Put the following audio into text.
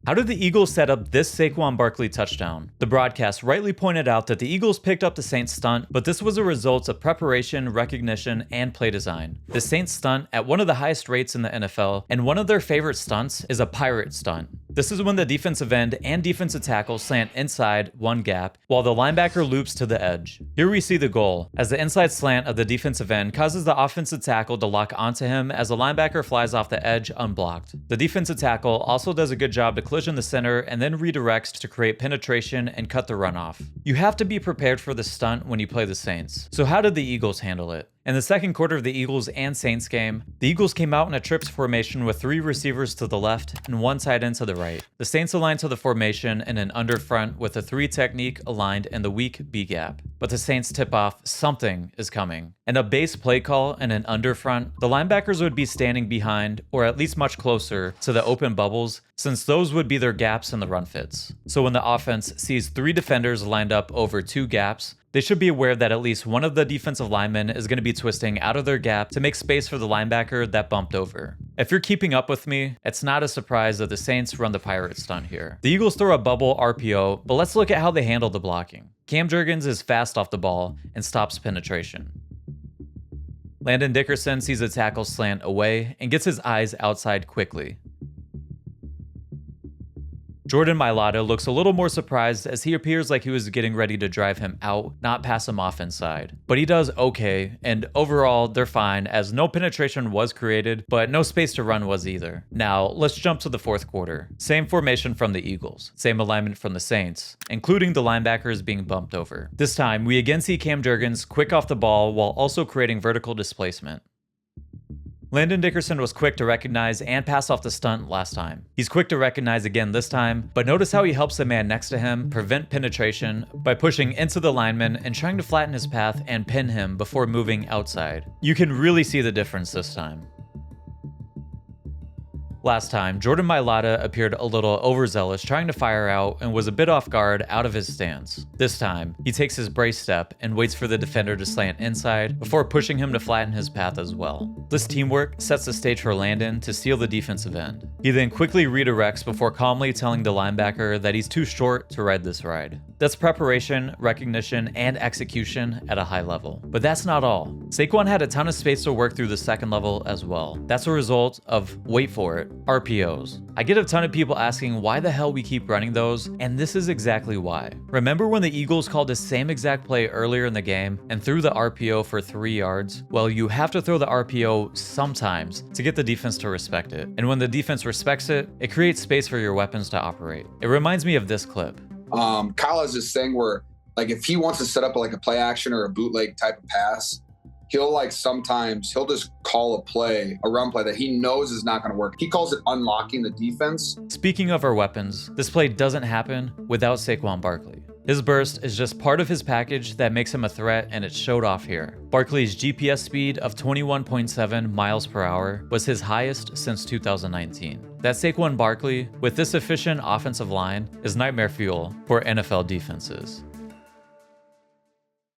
How did the Eagles set up this Saquon Barkley touchdown? The broadcast rightly pointed out that the Eagles picked up the Saints stunt, but this was a result of preparation, recognition, and play design. The Saints stunt at one of the highest rates in the NFL, and one of their favorite stunts is a pirate stunt. This is when the defensive end and defensive tackle slant inside one gap, while the linebacker loops to the edge. Here we see the goal, as the inside slant of the defensive end causes the offensive tackle to lock onto him as the linebacker flies off the edge unblocked. The defensive tackle also does a good job to collision the center and then redirects to create penetration and cut the run off. You have to be prepared for the stunt when you play the Saints. So how did the Eagles handle it? In the second quarter of the Eagles and Saints game, the Eagles came out in a trips formation with 3 receivers to the left and 1 tight end to the right. The Saints aligned to the formation in an under front with a 3 technique aligned in the weak B gap. But the Saints tip off something is coming. In a base play call in an under front, the linebackers would be standing behind, or at least much closer, to the open bubbles, since those would be their gaps in the run fits. So when the offense sees 3 defenders lined up over 2 gaps, they should be aware that at least one of the defensive linemen is going to be twisting out of their gap to make space for the linebacker that bumped over. If you're keeping up with me, it's not a surprise that the Saints run the pirate stunt here. The Eagles throw a bubble RPO, but let's look at how they handle the blocking. Cam Jurgens is fast off the ball and stops penetration. Landon Dickerson sees a tackle slant away and gets his eyes outside quickly. Jordan Mailata looks a little more surprised as he appears like he was getting ready to drive him out, not pass him off inside. But he does okay, and overall they're fine as no penetration was created, but no space to run was either. Now let's jump to the fourth quarter. Same formation from the Eagles, same alignment from the Saints, including the linebackers being bumped over. This time we again see Cam Jurgens quick off the ball while also creating vertical displacement. Landon Dickerson was quick to recognize and pass off the stunt last time. He's quick to recognize again this time, but notice how he helps the man next to him prevent penetration by pushing into the lineman and trying to flatten his path and pin him before moving outside. You can really see the difference this time. Last time, Jordan Mailata appeared a little overzealous trying to fire out and was a bit off guard out of his stance. This time, he takes his brace step and waits for the defender to slant inside before pushing him to flatten his path as well. This teamwork sets the stage for Landon to steal the defensive end. He then quickly redirects before calmly telling the linebacker that he's too short to ride this ride. That's preparation, recognition, and execution at a high level. But that's not all. Saquon had a ton of space to work through the second level as well. That's a result of, wait for it, RPOs. I get a ton of people asking why the hell we keep running those, and this is exactly why. Remember when the Eagles called the same exact play earlier in the game and threw the RPO for 3 yards? Well, you have to throw the RPO sometimes to get the defense to respect it. And when the defense respects it, it creates space for your weapons to operate. It reminds me of this clip. Kyle has this thing where, like, if he wants to set up like a play action or a bootleg type of pass, he'll just call a run play that he knows is not going to work. He calls it unlocking the defense. Speaking of our weapons, this play doesn't happen without Saquon Barkley. His burst is just part of his package that makes him a threat, and it showed off here. Barkley's GPS speed of 21.7 miles per hour was his highest since 2019. That Saquon Barkley, with this efficient offensive line, is nightmare fuel for NFL defenses.